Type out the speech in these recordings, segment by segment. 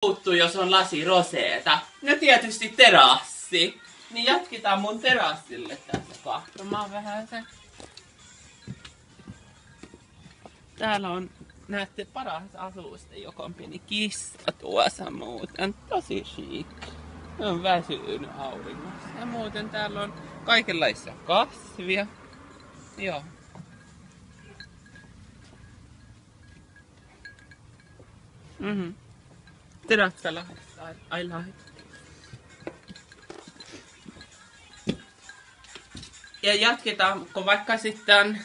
puuttuu, jos on lasi roseeta. No tietysti terassi. Niin jatketaan mun terassille tässä kahtomaan vähän sen. Täällä on, näette, paras asuste, joka on pieni kissa tuossa muuten. Tosi chic. On väsynyt auringossa. Ja muuten täällä on kaikenlaisia kasvia. Joo. Terassalla I like. Ja jatketaanko vaikka sitten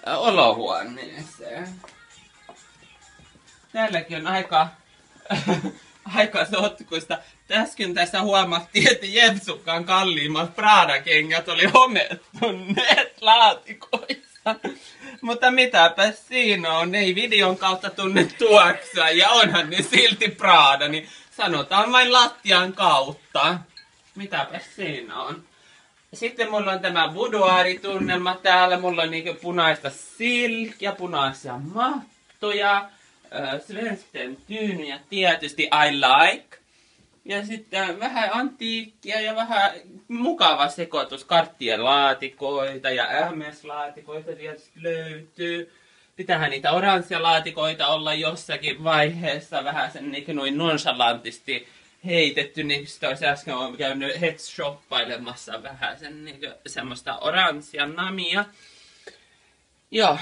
olohuoneeseen? Täälläkin on aika sotkuista. Äsken tässä huomattiin, että Jepsukkaan kalliimmat Prada-kengät oli homettuneet laatikoissa. Mutta mitäpä siinä on, ei videon kautta tunne tuoksua ja onhan ne silti Prada, niin sanotaan vain lattian kautta. Mitäpä siinä on. Sitten mulla on tämä boudoir-tunnelma täällä, mulla on niinku punaista silkkiä, punaisia mattoja, Svensken tyynyjä tietysti I like. Ja sitten vähän antiikkia ja vähän mukava sekoitus, Cartier-laatikoita ja Hermes-laatikoita tietysti löytyy. Pitäähän niitä oranssia laatikoita olla jossakin vaiheessa vähän sen niin noin nonchalantisti heitetty, niin sitä olisi äsken käynyt head-shoppailemassa vähän sen niin semmoista oranssia namia. Joo.